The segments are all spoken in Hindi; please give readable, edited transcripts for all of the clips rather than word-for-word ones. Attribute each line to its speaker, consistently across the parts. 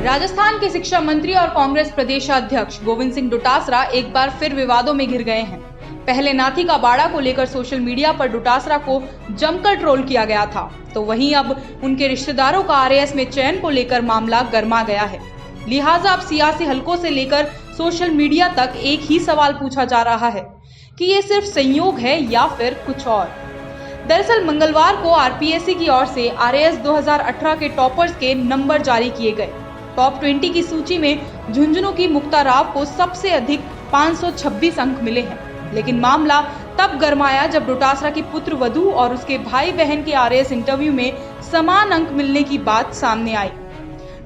Speaker 1: राजस्थान के शिक्षा मंत्री और कांग्रेस प्रदेशाध्यक्ष गोविंद सिंह डोटासरा एक बार फिर विवादों में घिर गए हैं। पहले नाथी का बाड़ा को लेकर सोशल मीडिया पर डोटासरा को जमकर ट्रोल किया गया था, तो वहीं अब उनके रिश्तेदारों का आरएएस में चयन को लेकर मामला गर्मा गया है। लिहाजा अब सियासी हलकों से लेकर सोशल मीडिया तक एक ही सवाल पूछा जा रहा है कि ये सिर्फ संयोग है या फिर कुछ और। दरअसल मंगलवार को आरपीएससी की ओर से आरएएस 2018 के टॉपर्स के नंबर जारी किए गए। टॉप 20 की सूची में झुंझुनू की मुक्ता राव को सबसे अधिक 526 अंक मिले हैं। लेकिन मामला तब गरमाया जब डोटासरा की पुत्र वधू और उसके भाई बहन के आरएएस इंटरव्यू में समान अंक मिलने की बात सामने आई।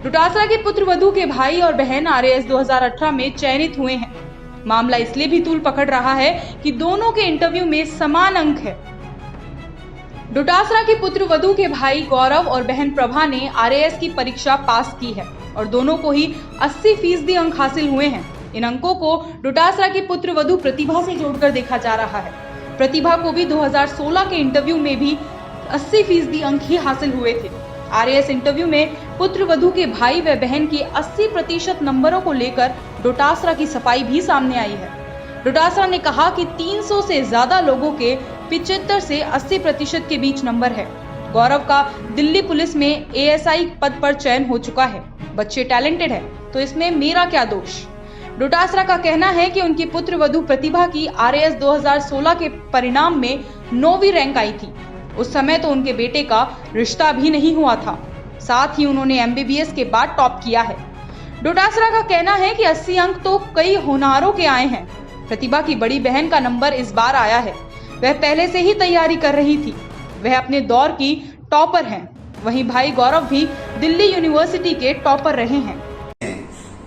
Speaker 1: डोटासरा के पुत्र वधू के भाई और बहन आरएएस 2018 में चयनित हुए हैं। मामला इसलिए भी तूल पकड़ रहा है कि दोनों के इंटरव्यू में समान अंक है। डोटासरा के पुत्र वधू के भाई गौरव और बहन प्रभा ने आरएएस की परीक्षा पास की है और दोनों को ही 80% अंक हासिल हुए हैं। इन अंकों को डोटासरा की पुत्र वधू प्रतिभा से जोड़कर देखा जा रहा है। प्रतिभा को भी 2016 के इंटरव्यू में भी 80% अंक ही हासिल हुए थे। आरएएस इंटरव्यू में पुत्र वधू के भाई व बहन के 80% नंबरों को लेकर डोटासरा की सफाई भी सामने आई है। डोटासरा ने कहा कि 300 से ज्यादा लोगों के 75 से 80% के बीच नंबर है। गौरव का दिल्ली पुलिस में एएसआई पद पर चयन हो चुका है। बच्चे टैलेंटेड है तो इसमें मेरा क्या दोष। डोटासरा का कहना है कि उनकी पुत्र वधू प्रतिभा की आरएएस 2016 के परिणाम में 9वीं रैंक आई थी। उस समय तो उनके बेटे का रिश्ता भी नहीं हुआ था। साथ ही उन्होंने एमबीबीएस के बाद टॉप किया है। डोटासरा का कहना है कि 80 अंक तो कई होनहारों के आए हैं। प्रतिभा की बड़ी बहन का नंबर इस बार आया है। वह पहले से ही तैयारी कर रही थी। वह अपने दौर की टॉपर हैं। वहीं भाई गौरव भी दिल्ली यूनिवर्सिटी के टॉपर रहे हैं।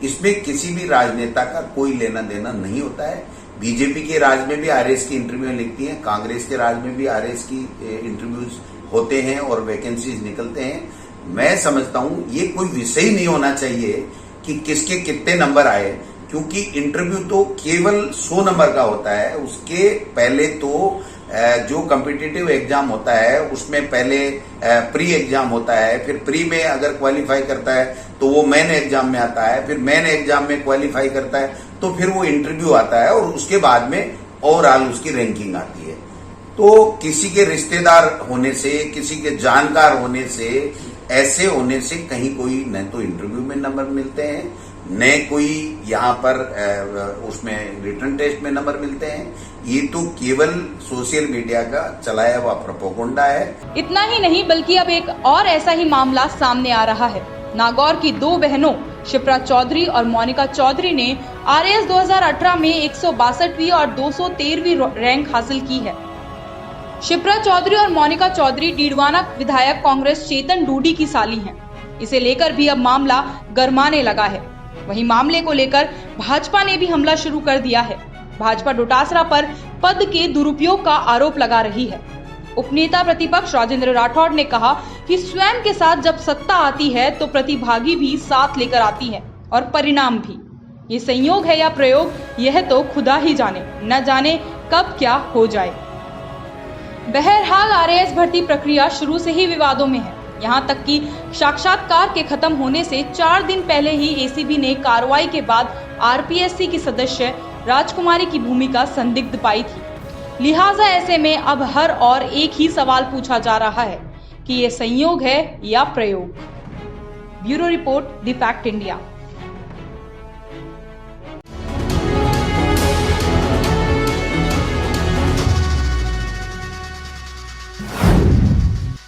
Speaker 2: इसमें किसी भी राजनेता का कोई लेना देना नहीं होता है। बीजेपी के राज में भी आरएएस की इंटरव्यू लिखती हैं, कांग्रेस के राज में भी आरएएस की इंटरव्यूज होते हैं और वैकेंसीज निकलते हैं। मैं समझता हूं ये कोई विषय ही नहीं होना चाहिए कि किसके कितने नंबर आए, क्योंकि इंटरव्यू तो केवल 100 नंबर का होता है। उसके पहले तो जो कॉम्पिटिटिव एग्जाम होता है उसमें पहले प्री एग्जाम होता है, फिर प्री में अगर क्वालिफाई करता है तो वो मेन एग्जाम में आता है, फिर मेन एग्जाम में क्वालिफाई करता है तो फिर वो इंटरव्यू आता है और उसके बाद में ओवरऑल उसकी रैंकिंग आती है। तो किसी के रिश्तेदार होने से, किसी के जानकार होने से, ऐसे होने से कहीं कोई न तो इंटरव्यू में नंबर मिलते हैं, न कोई यहाँ पर उसमें रिटन टेस्ट में नंबर मिलते हैं। ये तो केवल सोशल मीडिया का चलाया हुआ प्रोपोगंडा है।
Speaker 1: इतना ही नहीं बल्कि अब एक और ऐसा ही मामला सामने आ रहा है। नागौर की दो बहनों शिप्रा चौधरी और मोनिका चौधरी ने आरएएस 2018 में 162वीं और 213वीं रैंक हासिल की है। शिप्रा चौधरी और मोनिका चौधरी डीडवाना विधायक कांग्रेस चेतन डूडी की साली हैं। इसे लेकर भी अब मामला गरमाने लगा है। वहीं मामले को लेकर भाजपा ने भी हमला शुरू कर दिया है। भाजपा डोटासरा पर पद के दुरुपयोग का आरोप लगा रही है। उपनेता प्रतिपक्ष राजेंद्र राठौड़ ने कहा कि स्वयं के साथ जब सत्ता आती है तो प्रतिभागी भी साथ लेकर आती है और परिणाम भी। ये संयोग है या प्रयोग, यह तो खुदा ही जाने, न जाने कब क्या हो जाए। बहरहाल आरएएस भर्ती प्रक्रिया शुरू से ही विवादों में है। यहाँ तक कि साक्षात्कार के खत्म होने से 4 दिन पहले ही एसीबी ने कार्रवाई के बाद आरपीएससी की सदस्य राजकुमारी की भूमिका संदिग्ध पाई थी। लिहाजा ऐसे में अब हर और एक ही सवाल पूछा जा रहा है कि ये संयोग है या प्रयोग। Bureau report, the fact India.